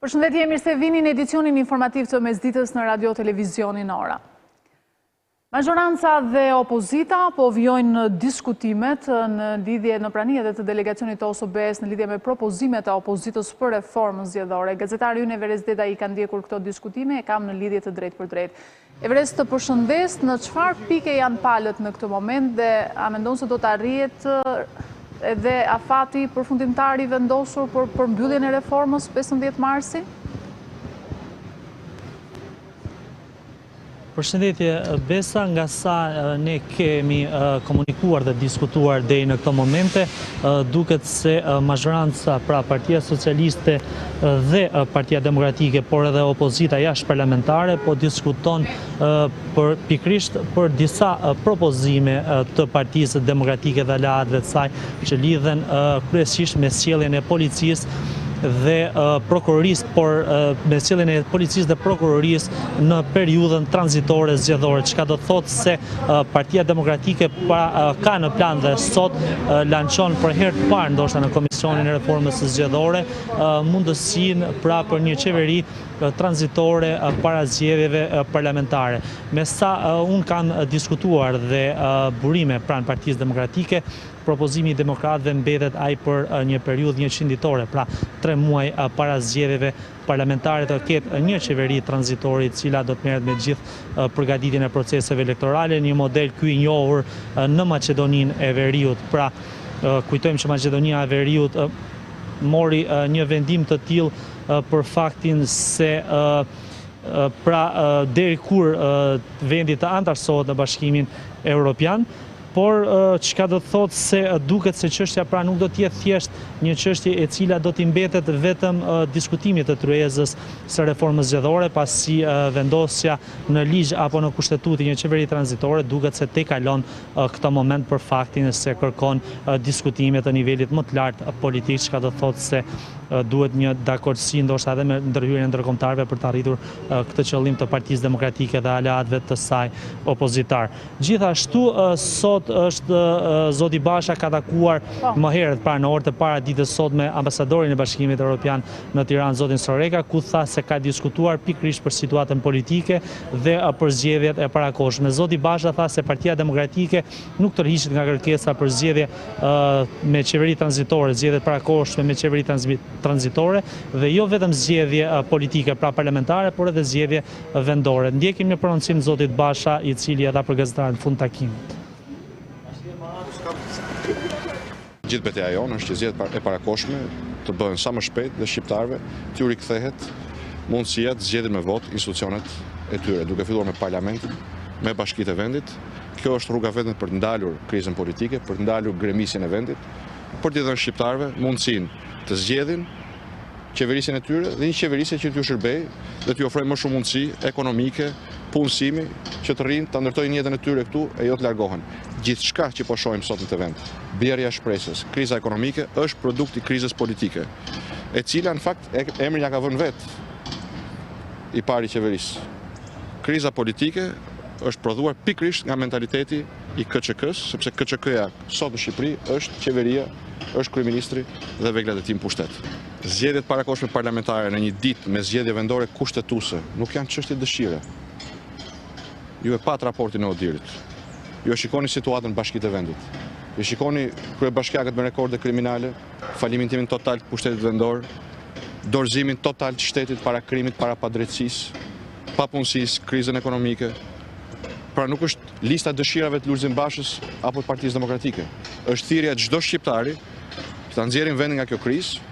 Përshëndetje, mirë se vini në edicionin informativ të mesditës në Radio Televizionin Ora. Majoranca dhe opozita po vjojnë në diskutimet në lidhje në prania dhe të delegacionit të OSB-s në lidhje me propozimet e opozitës për reformën zgjedhore. Gazetari ynë Everest Deda i ka ndjekur këto diskutime, e kam në lidhje të drejt për drejt. Everest, të përshëndes, në çfarë pike janë palët në këtë moment dhe a mendon se do të arrihet edhe afati përfundimtar i vendosur për mbylljen e reformës 15 marsi? Përshëndetje, Besa, nga sa ne kemi komunikuar dhe diskutuar deri në këto momente, duket se majoranca pra Partia Socialiste dhe Partia Demokratike, por edhe opozita jashtë parlamentare, po diskuton pikrisht për disa propozime të Partisë Demokratike dhe aleatëve të saj që lidhen kryesisht me sjelljen e policisë dhe prokurorisë, por me sjelljen e policisë dhe prokurorisë në periudhën tranzitore zgjedhore, çka do të thotë se Partia Demokratike ka në plan dhe sot lançon për herë të parë ndoshta në Komisionin e Reformës së Zgjedhore mundësinë pra për një qeveri tranzitore para zgjedhjeve parlamentare. Me sa unë kam diskutuar dhe burime pranë Partisë Demokratike, propozimi i demokratëve mbetet ai për një periudhë 100 ditore, pra 3 muaj para zgjedhjeve parlamentare të ketë një qeveri tranzitore e cila do të merret me gjithë përgatitjen e proceseve elektorale, një model ky i njohur në Maqedoninë e Veriut. Pra, kujtojmë që Maqedonia e Veriut mori një vendim të tillë për faktin se pra deri kur vendi të antarësohet në Bashkimin Evropian, por çka do të thotë se duket se çështja pra nuk do të jetë thjesht një çështje e cila do t'i mbetet vetëm diskutimit të tryezës së reformës zgjedhore, pasi vendosja në ligj apo në kushtetutë një qeveri tranzitore duket se kalon këtë moment për faktin se kërkon diskutime të nivelit më të lartë politik, çka do të thotë se duhet një dakordsi ndoshta edhe me ndërhyrjen e ndërkombëtarëve për të arritur këtë qëllim të Partisë Demokratike dhe aleatëve të saj opozitar. Gjithashtu sot është zoti Basha ka takuar më herët pra në orët e para ditës sot me ambasadorin e Bashkimit Evropian në Tiranë, zotin Soreka, ku tha se ka diskutuar pikërisht për situatën politike dhe për zgjedhjet e parakohshme. Zoti Basha tha se Partia Demokratike nuk tërhiqet nga kërkesa për zgjedhje me qeveri tranzitore, zgjedhje parakohshme me qeveri tranzitore dhe jo vetëm zgjedhje politike pra parlamentare, por edhe zgjedhje vendore. Ndjekim një prononcim të zotit Basha, i cili dha për gazetarën në fund takimit. Gjithë betejë jonë është që zgjedhjet e parakohshme të bëhen sa më shpejt dhe shqiptarëve t'u rikthehet mundësia të zgjedhin me votë institucionet e tyre, duke filluar me parlamentin, me bashkitë e vendit. Kjo është rruga vetëm për të ndalur krizën politike, për të ndalur gremisjen e vendit, për t'i dhënë shqiptarëve mundësinë të zgjedhin qeverisjen e tyre dhe një qeverisje që t'ju shërbejë dhe t'ju ofrojë më shumë mundësi ekonomike, punësimi, që të rrinë, të ndërtojnë jetën e tyre këtu e jo të largohen. Gjithçka që po shohim sot në të vend, bjerrja e shpresës, kriza ekonomike është produkt i krizës politike, e cila në fakt emrin ja ka vënë vetë i pari qeverisë. Kriza politike është prodhuar pikërisht nga mentaliteti i KÇK-s, sepse KÇK-ja sot në Shqipëri është qeveria, është kryeministri dhe veglat e tij në pushtet. Zgjedhjet parakohshme parlamentare në një ditë me zgjedhje vendore kushtetuese nuk janë çështje dëshire. Ju e pat raportin e Odirit. Ju e shikoni situatën në Bashkitë e Vendit. Ju shikoni kryebashkiakët me rekorde kriminale, falimentimin total të pushtetit vendor, dorëzimin total të shtetit para krimit, para padrejtësisë, papunësisë, krizën ekonomike. Pra nuk është lista dëshirave të Lulzim Bashës apo të Partisë Demokratike. Është thirrja çdo shqiptari që ta nxjerrim vendin nga kjo krizë,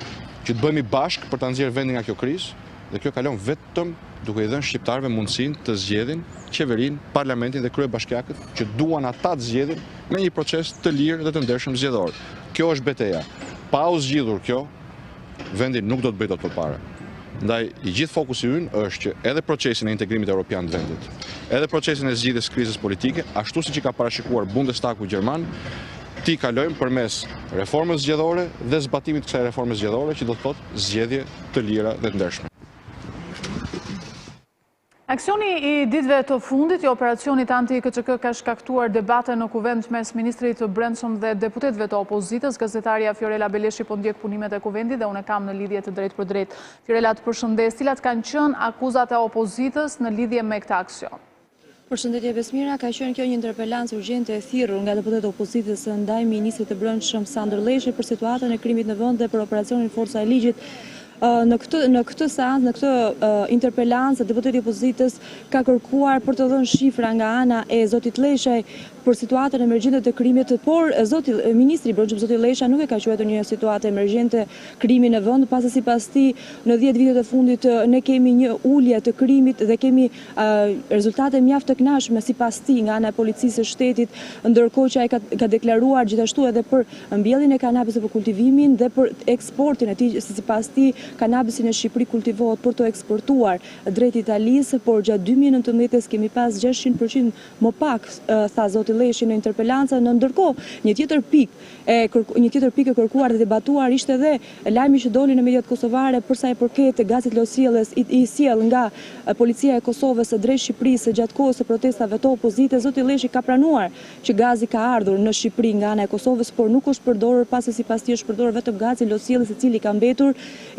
që të bëhemi bashkë për ta nxjerrë vendin nga kjo krizë, dhe kjo kalon vetëm duke i dhënë shqiptarëve mundësinë të zgjedhin qeverinë, parlamentin dhe kryebashkiakët që duan ata të zgjedhin me një proces të lirë dhe të ndershëm zgjedhor. Kjo është betejë. Pa u zgjidhur kjo, vendi nuk do të bëjë dot përpara. Ndaj i gjithë fokusi ynë është që edhe procesin e integrimit evropian të vendit, edhe procesin e zgjidhjes krizës politike, ashtu siç i ka parashikuar Bundestagu gjerman, ti kalojmë përmes reformës zgjedhore dhe zbatimit të kësaj reforme zgjedhore që do të thotë zgjedhje të lira dhe të ndershme. Aksioni I ditëve të fundit I operacionit anti-KCK ka shkaktuar debate në kuvent mes Ministrit të Brendshëm dhe deputetëve të opozitës. Gazetaria Fiorella Beleshi po ndjek punimet e kuvendit dhe unë kam në lidhje të drejt për drejt. Fiorella, të përshëndes, cilat kanë qenë akuzat e opozitës në lidhje me këtë aksion? Përshëndetje Besmira, ka qenë kjo një interpelancë urgjente e thirrur nga deputetët e opozitës ndaj Ministrit të Brendshëm Sandër Leshi për situatën e krimit në vend dhe për operacionin Forca e Ligjit. Në këtë seancë, në këtë interpelancë, deputeti I opozitës ka kërkuar për të dhënë shifra nga ana e zotit Leshaj për situatën emergjente të krimit, por Ministri I Brendshëm zoti Lesha nuk e ka quajtur një situatë emergjente krimi në vend, pasi sipas tij në 10 vitet e fundit ne kemi një ulje të krimit dhe kemi rezultate mjaft të kënaqshme sipas tij nga ana e policisë së shtetit, ndërkohë që ai ka deklaruar gjithashtu edhe për mbjelljen e kanabisit për kultivimin dhe për eksportin e tij, sipas tij kanabisin në Shqipëri kultivohet për të eksportuar drejt Italisë, por gjatë 2019 kemi pas 600% më pak, tha zoti Leshi në interpelancë. Ndërkohë, një tjetër pikë e kërkuar dhe debatuar ishte edhe lajmi që doli në mediat kosovare për sa I përket gazit lojësiellës I sjell nga policia e Kosovës drejt Shqipërisë gjatë kohës së protestave të opozitës. Zoti Leshi ka pranuar që gazi ka ardhur në Shqipëri nga ana e Kosovës, por nuk është përdorur, pasi sipas tij është përdorur vetëm gazi lojësiellës I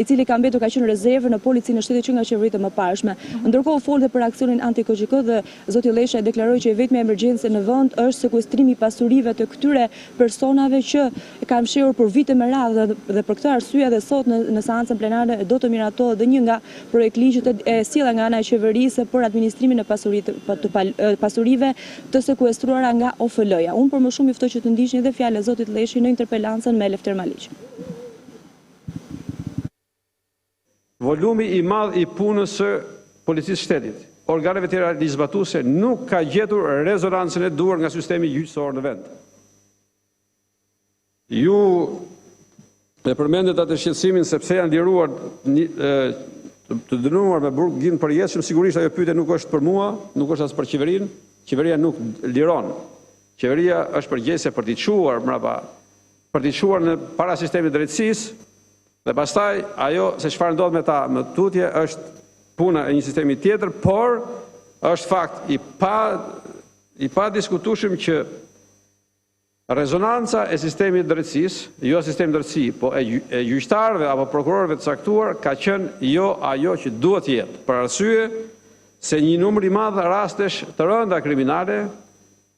cili ka mbetur ka qenë rezervë në policinë e shtetit që nga qeveritë më parshme. Ndërkohë folte për aksionin anti-KCK dhe zoti Lesha deklaroi që vetmja emergjencë në vend është sekuestrimi I pasurive të këtyre personave që kanë fshehur për vite me radhë dhe për këtë arsye edhe sot në seancën plenare do të miratohet dhe një nga projektligjet e sjellja nga ana e qeverisë për administrimin e pasurive të sekuestruara nga OFL-ja. Unë për më shumë juftoj që të ndiqni edhe fjalën e zotit Leshi në interpelancën me Lefter Maliq. Volumi I madh I punës së policisë shtetit, organeve të realizbatuese nuk ka gjetur rezonancën e duhur nga sistemi gjyqësor në vend. Ju e përmendet atë shqetësimin sepse janë liruar të dënuar me burgim përjetshëm, sigurisht ajo pyetje nuk është për mua, nuk është as për qeverinë. Qeveria nuk liron. Qeveria është përgjegjëse për t'i çuar mbrapa, për t'i çuar në para sistemit drejtësisë. Dhe pastaj, ajo se çfarë ndodh me ta më tutje është puna e një sistemi tjetër, por është fakt I pa diskutueshëm që rezonanca e sistemit drejtësisë, jo sistemi drejtësi, po e gjyqtarëve apo prokurorëve të caktuar ka qenë jo ajo që duhet të jetë, për arsye se një numër I madh rastesh të rënda kriminale,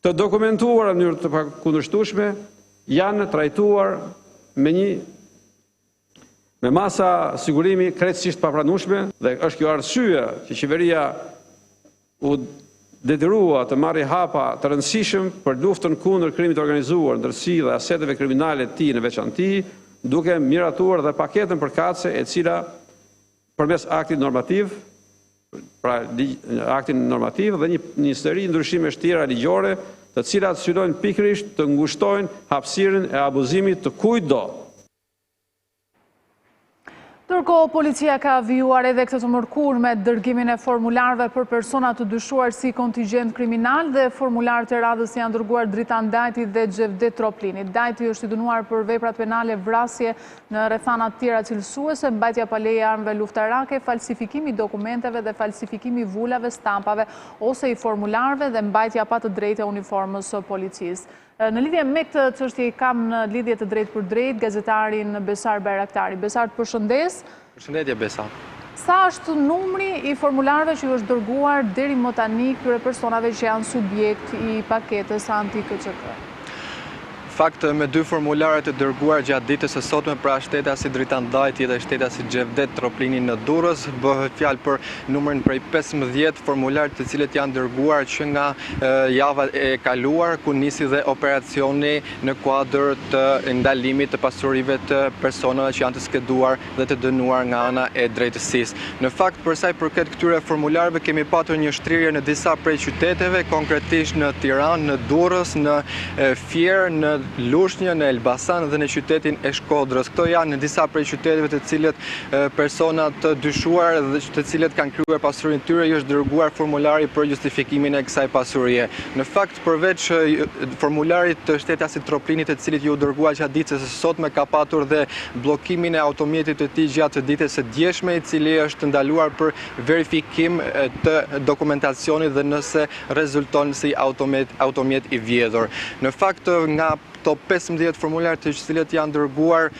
të dokumentuara në mënyrë të pakundërshtueshme, janë trajtuar me masa sigurimi krejtësisht papranueshme dhe është kjo arsye që qeveria u detyrua të marrë hapa të rëndësishëm për luftën kundër krimit të organizuar, ndërsi dhe aseteve kriminale të tij në veçanti, duke miratuar dhe paketën përkatëse e cila përmes aktit normativ, aktin normativ dhe një seri ndryshime tjera ligjore, të cilat synojnë pikërisht të ngushtojnë hapësirën e abuzimit të kujtdo. Ndërkohë, policia ka vijuar edhe këtë të mërkur me dërgimin e formularëve për persona të dyshuar si kontingjent kriminal dhe formularët e radhës janë dërguar Dritan Dajti dhe Xhevdet Troplinit. Dajti është I dënuar për veprat penale vrasje në rrethana të tjera cilësuese, mbajtja pa leje armëve luftarake, falsifikimi I dokumenteve dhe falsifikimi I vulave, stampave ose I formularëve dhe mbajtja pa të drejtë e uniformës së policisë. Në lidhje me këtë çështje kam në lidhje të drejt për drejt gazetarin Besar Bayraktari. Besar, të përshëndes. Përshëndetje, Besa. Sa është numri I formularëve që është dërguar deri më tani këtyre personave që janë subjekt I paketës anti-KCK? Fakt, me 2 formularë të dërguar gjatë ditës së sotme pra shteta si Dritan Dajti dhe shteta si Xhevdet Troplini në Durrës, bëhet fjalë për numrin prej 15 formularë të cilët janë dërguar që nga java e kaluar, ku nisi dhe operacioni në kuadër të ndalimit të pasurive të personave që janë të skeduar dhe të dënuar nga ana e drejtësisë. Në fakt, për sa I përket këtyre formularëve, kemi patur një shtrirje në disa prej qyteteve, konkretisht në Tiranë, në Durrës, në Fier, në Lushnjë, në Elbasan dhe në qytetin e Shkodrës. Këto janë në disa prej qyteteve të cilët persona të dyshuar dhe të cilët kanë kryer pasurinë tyre i është dërguar formulari për justifikimin e kësaj pasurie. Në fakt, përveç formularit të shtetasit Troplinit të cilit ju dërguar gjatë ditës së sotme, ka patur dhe bllokimin e automjetit të tij gjatë ditës së djeshme, i cili është ndaluar për verifikim të dokumentacionit dhe nëse rezulton si automjet i vjedhur. Në fakt, nga to 15 formular të cilët janë dërguar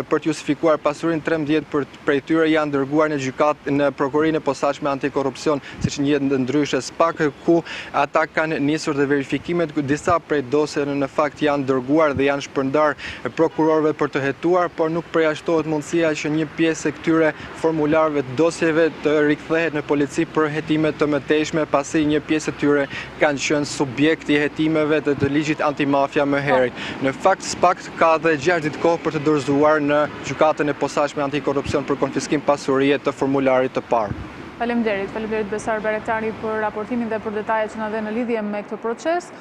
për të justifikuar pasurinë, 13 prej tyre janë dërguar në gjykatë në Prokurorinë e Posaçme Antikorrupsion, siç njihet ndryshe SPAK, ku ata kanë nisur dhe verifikimet, ku disa prej dosjeve në fakt janë dërguar dhe janë shpërndar prokurorëve për të hetuar, por nuk përjashtohet mundësia që një pjesë e këtyre formularëve të dosjeve të rikthehet në polici për hetime të mëtejshme, pasi një pjesë e tyre kanë qenë subjekti i hetimeve të ligjit antimafia më herët. Në fakt, SPAK ka dhe 6 ditë kohë për të dorëzuar në gjykatën e posaçme antikorrupsion për konfiskim pasurie të formularit të parë. Faleminderit Besar Berektari për raportimin dhe për detajet që na dhe në lidhje me këtë proces.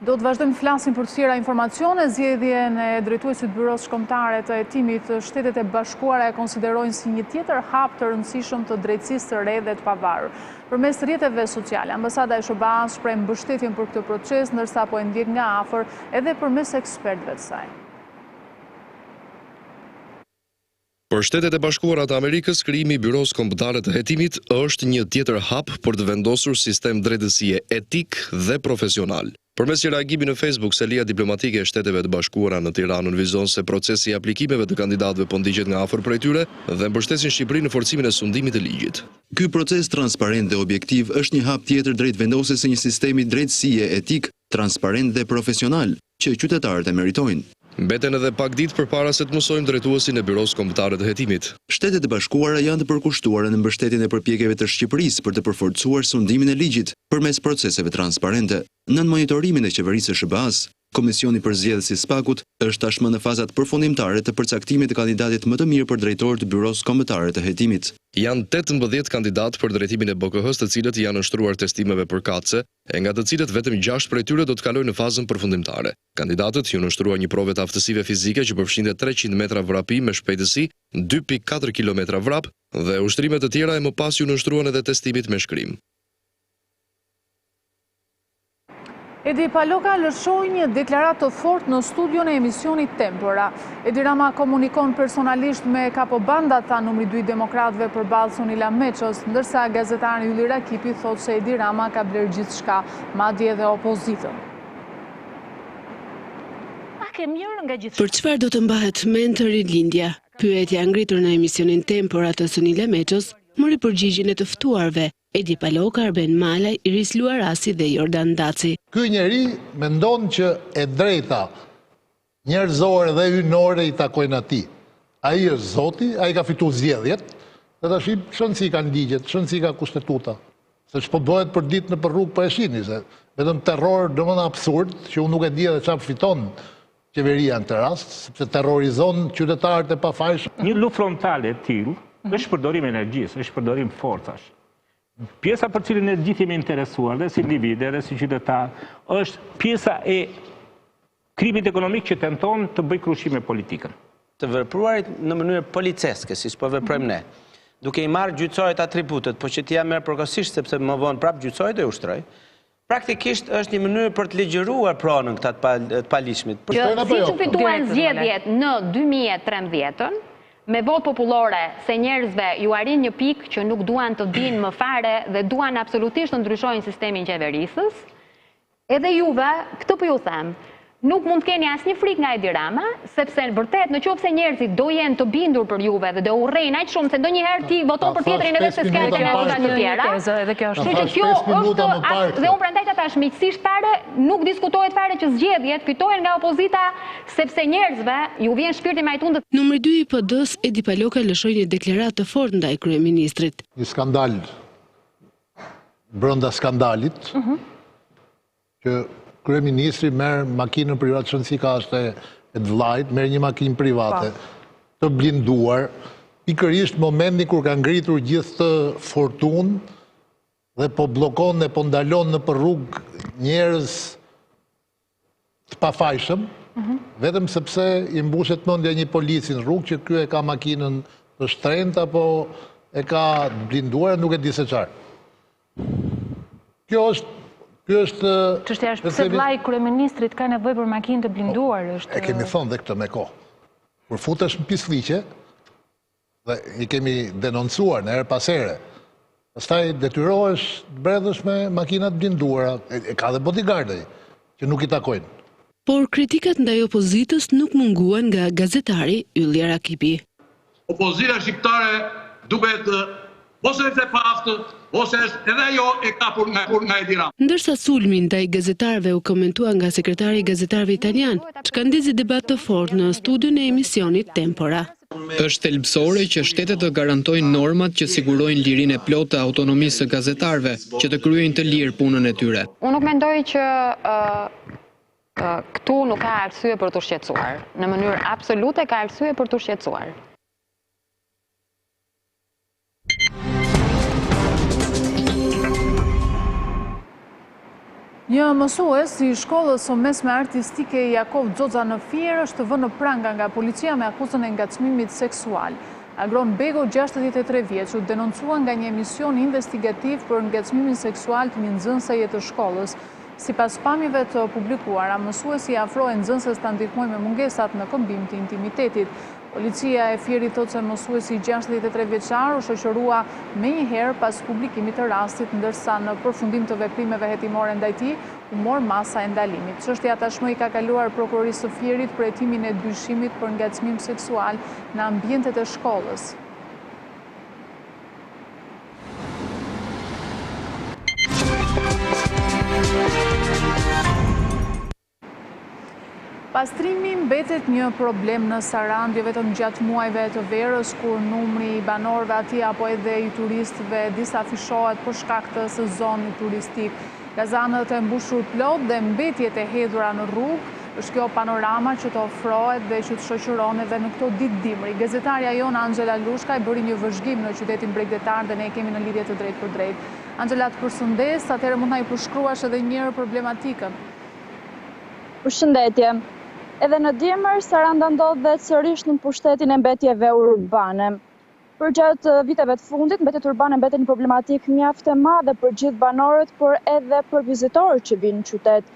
Do të vazhdojmë të flasim për të tjera informacione. Zgjedhjen e drejtuesit Byros Shkombëtare të hetimit, Shtetet e Bashkuara e konsiderojnë si një tjetër hap të rëndësishëm të drejtësisë së re dhe të pavarur. Përmes rrjeteve sociale, Ambasada e SBA-s shpreh mbështetjen për këtë proces, ndërsa po e ndjek nga afër edhe përmes ekspertëve të saj. Për Shtetet e Bashkuara të Amerikës, krijimi i Byros Kombëtare të hetimit është një tjetër hap për të vendosur sistem drejtësie etik dhe profesional. Përmes një reagimi në Facebook, selia diplomatike e Shteteve të Bashkuara në Tiranë nënvizon se procesi i aplikimeve të kandidatëve po ndiqet nga afër prej tyre dhe mbështesin Shqipërinë në forcimin e sundimit të ligjit. Ky proces transparent dhe objektiv është një hap tjetër drejt vendosjes së një sistemi drejtësie etik, transparent dhe profesional, që qytetarët e meritojnë. Mbeten edhe pak ditë përpara se të mësojmë drejtuesin e Byros Kombëtare të hetimit. Shtetet e Bashkuara janë të përkushtuara në mbështetjen e përpjekjeve të Shqipërisë për të përforcuar sundimin e ligjit përmes proceseve transparente. Nën monitorimin e qeverisë së SBA-s, Komisioni për zgjedhjes i SPAK-ut është tashmë në fazat përfundimtare të përcaktimit të kandidatit më të mirë për drejtor të Byros Kombëtare të hetimit. Janë 18 kandidatë për drejtimin e BKH-s, të cilët janë nështruar testimeve përkatëse, e nga të cilët vetëm 6 prej tyre do të kalojnë në fazën përfundimtare. Kandidatët ju nështruar një prove të aftësive fizike që përfshinte 300 metra vrapi me shpejtësi 2.4 km vrap dhe ushtrime të tjera, e më pas ju nështruan edhe testimit me shkrim. Edi Paloka lëshoi një deklaratë të fortë në studion e emisionit TV Ora. Edi Rama komunikon personalisht me kapobanda tha numri 2 demokratëve përballë Sonila Meçës, ndërsa gazetari Ylli Rakipi thotë se Edi Rama ka blerë gjithçka, madje edhe opozitën. Për çfarë do të mbahet mend të rilindja? Pyetja ngritur në emisionin TV Ora të Sonila Meçës mori përgjigjen e të ftuarve. Edi Paloka, Arben Malaj, Iris Luarasi dhe Jordan Daci. Ky njeri mendon që e drejta njerëzore dhe hynore i takojnë atij. Ai është zoti, ai ka fituar zgjedhjet, dhe tash çon si kanë ligjet, çon si ka kushtetuta. Se ç'po bëhet për ditë në për rrugë po e shihni se vetëm terror domosdoshmë absurd, që unë nuk e di edhe çfarë fiton qeveria në këtë rast, sepse terrorizon qytetarët e pafajshëm. Një luftë frontale e tillë është përdorim energjisë, është përdorim forcash. Pjesa për cilën ne gjithë jemi interesuar dhe si individë dhe si qytetar është pjesa e krimit ekonomik që tenton të bëj krushim me politikën. Të vepruarit në mënyrë policeske, si po veprojmë ne, duke i marrë gjyqësorit atributet, po që t'ja merr përkohësisht sepse më vonë prap gjyqësorit e ushtroj, praktikisht është një mënyrë për të ligjëruar pronën këta të paligjshmit. Si që fituan zgjedhjet në 2013-ën, me votë popullore se njerëzve ju arrin një pikë që nuk duan të dinë më fare dhe duan absolutisht të ndryshojnë sistemin qeverisës, edhe juve, këtë po ju them, nuk mund të keni asnjë frikë nga Edi Rama, sepse vërtet në qoftë se njerëzit do jenë të bindur për juve dhe do urrejnë aq shumë se ndonjëherë ti voton për tjetrin edhe se s'ka kandidata të tjera. Kështu që kjo është dhe unë prandaj ta thash miqësisht fare, nuk diskutohet fare që zgjedhjet fitohen nga opozita sepse njerëzve ju vjen shpirti majtundë. Numri 2 i PD-s, Edi Paloka lëshoi një deklaratë të fortë ndaj kryeministrit. Një skandal brenda skandalit që kryeministri merr makinën private, çon si ka është e vllajt, merr një makinë private të blinduar, pikërisht momentin kur ka ngritur gjithë të fortunë dhe po bllokon dhe po ndalon në për rrugë njerëz të pafajshëm, Vetëm sepse i mbushet mendja një polici në rrugë që ky e ka makinën të shtrenjtë apo e ka blinduar, nuk e di se çfarë. Kjo është çështja është pse vllai kryeministrit ka nevojë për makinë të blinduar, është. E kemi thënë dhe këtë me kohë. Kur futesh në pisliqe, dhe i kemi denoncuar në herë pas here, pastaj detyrohesh të bredhësh me makinat blinduara, e ka dhe bodyguardej që nuk i takojnë. Por kritikat ndaj opozitës nuk munguan nga gazetari Ylli Arakipi. Opozita shqiptare duket ose është e paftë, ose është edhe ajo e kapur nga e Tirana. Ndërsa sulmi ndaj gazetarëve u komentua nga sekretari i gazetarëve italian, shkandezi debat të fortë në studion e emisionit TV Ora. Është thelbësore që shtetet të garantojnë normat që sigurojnë lirinë e plotë të autonomisë së gazetarëve, që të kryejnë të lirë punën e tyre. Unë nuk mendoj që këtu nuk ka arsye për të shqetësuar. Në mënyrë absolute ka arsye për të shqetësuar. Një mësues i shkollës së mesme artistike Jakov Xoxa në Fier është vënë në pranga nga policia me akuzën e ngacmimit seksual. Agron Bego, 63 vjeç, u denoncua nga një emision investigativ për ngacmimin seksual të një nxënëse të shkollës. Sipas pamjeve të publikuara, mësuesi afroi nxënëses ta ndihmojë me mungesat në këmbim të intimitetit. Policia e Fierit thotë se mësuesi 63 vjeçar u shoqërua menjëherë pas publikimit të rastit, ndërsa në përfundim të veprimeve hetimore ndaj tij u mor masa e ndalimit. Çështja tashmë i ka kaluar prokurorisë së Fierit për hetimin e dyshimit për ngacmim seksual në ambientet e shkollës. Pastrimi mbetet një problem në Sarand, jo vetëm gjatë muajve të verës, kur numri i banorëve aty apo edhe i turistëve disa fishohet për shkak të sezonit turistik. Gazanët e mbushur plot dhe mbetjet e hedhura në rrugë, është kjo panorama që të ofrohet dhe që të shoqëron edhe në këto ditë dimri. Gazetarja jon Angela Lushka i bëri një vëzhgim në qytetin bregdetar dhe ne kemi në lidhje të drejtë për drejtë. Angela, të përshëndes, atëherë mund na i përshkruash edhe një herë problematikën. Përshëndetje. Edhe në dimër, Saranda ndodhet sërish në pushtetin e mbetjeve urbane. Për gjatë viteve të fundit, mbetjet urbane mbeten një problematik mjaft e madhe për gjithë banorët, por edhe për vizitorët që vinë në qytet.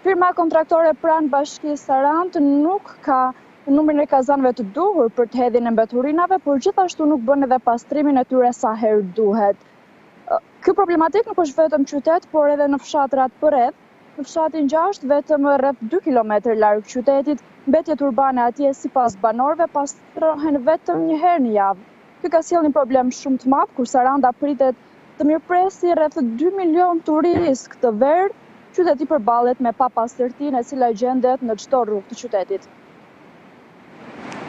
Firma kontraktore pranë bashkisë Sarandë nuk ka numrin e kazanëve të duhur për të hedhjen e mbeturinave, por gjithashtu nuk bën edhe pastrimin e tyre sa herë duhet. Ky problematik nuk është vetëm qytet, por edhe në fshatrat përreth. Në fshatin 6, vetëm rreth 2 kilometër larg qytetit, mbetjet urbane atje sipas banorëve pastrohen vetëm një herë në javë. Ky ka sjellë një problem shumë të madh, kur Saranda pritet të mirëpresi rreth 2 milion turistë këtë verë, qyteti përballet me papastërtinë e cila gjendet në çdo rrugë të qytetit.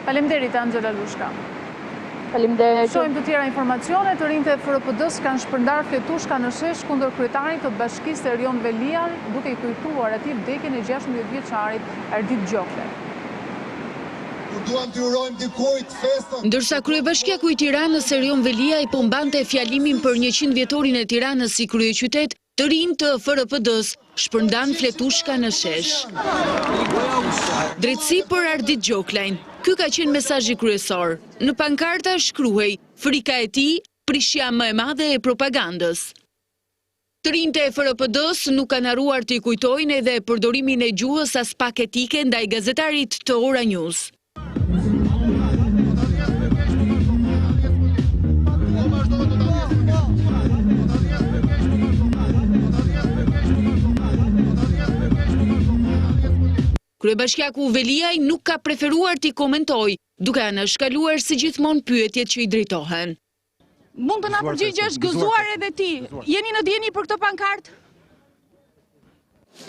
Faleminderit Angela Lushka. Faleminderit. Shohim të tjera informacione, të rinjtë e FRPD-s kanë shpërndar fletushka në shesh kundër kryetarit të bashkisë Erion Velian, duke i kujtuar atij vdekjen e 16 vjeçarit Ardit Gjokle. Ndërsa kryebashkiaku i Tiranës Erion Velia i pombante fjalimin për 100 vjetorin e Tiranës si kryeqytet, të rinj të FRPD-s shpërndan fletushka në shesh. Drejtësi për Ardit Gjoklajn. Ky ka qenë mesazhi kryesor. Në pankarta shkruhej: frika e tij, prishja më e madhe e propagandës. Të rinjtë e FRPD-s nuk kanë harruar të i kujtojnë edhe përdorimin e gjuhës as pak etike ndaj gazetarit të Ora News. Kryebashkiaku Veliaj nuk ka preferuar t'i komentoj, duke anashkaluar si gjithmonë pyetjet që i drejtohen. Mund të na përgjigjesh gëzuar edhe ti? Jeni në dieni për këtë pankartë?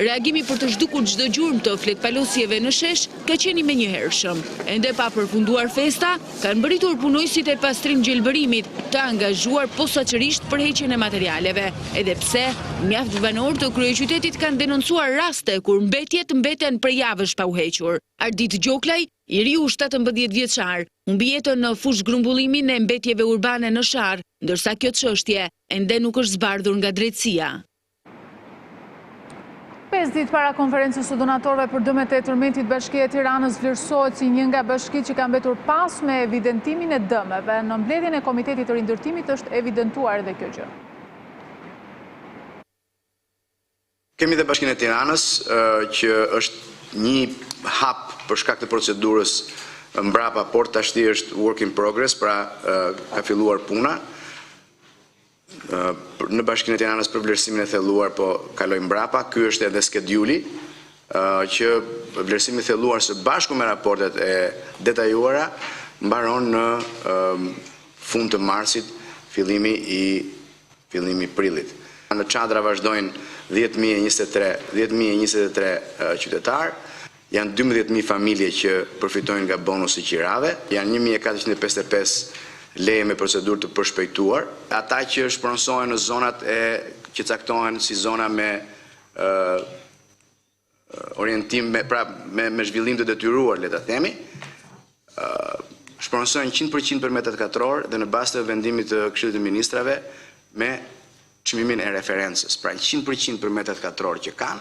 Reagimi për të zhdukur çdo gjurmë të fletpalosjeve në shesh ka qenë i menjëhershëm. Ende pa përfunduar festa, kanë mbërritur punojësit e pastrim gjelbërimit të angazhuar posaçërisht për heqjen e materialeve, edhe pse mjaft banorë të kryeqytetit kanë denoncuar raste kur mbetjet mbeten për javësh pa u hequr. Ardit Gjoklaj, i riu 17 vjeçar, humbi jetën në fush grumbullimin e mbetjeve urbane në Sharr, ndërsa kjo çështje ende nuk është zbardhur nga drejtësia. 5 ditë para konferencës së donatorëve për dëmet e tërmetit, Bashkia e Tiranës vlerësohet si një nga bashkitë që ka mbetur pas me evidentimin e dëmeve. Në mbledhjen e Komitetit të Rindërtimit është evidentuar edhe kjo gjë. Kemi dhe Bashkinë e Tiranës që është një hap për shkak të procedurës mbrapa, por tashti është work in progress, pra ka filluar puna. Në Bashkinë e Tiranës për vlerësimin e thelluar po kaloj mbrapa. Ky është edhe skedjuli që vlerësimi i thelluar së bashku me raportet e detajuara mbaron në fund të marsit, fillimi i prillit. Në çadra vazhdojnë 10.023 qytetarë, janë 12.000 familje që përfitojnë nga bonusi qirave, janë 1.455 leje me procedurë të përshpejtuar. Ata që shpronsohen në zonat që caktohen si zona me orientim, me zhvillim të detyruar, le ta themi, shpronsohen 100% për metrat katror dhe në bazë të vendimit të Këshillit të Ministrave me çmimin e referencës. Pra 100% për metrat katror që kanë,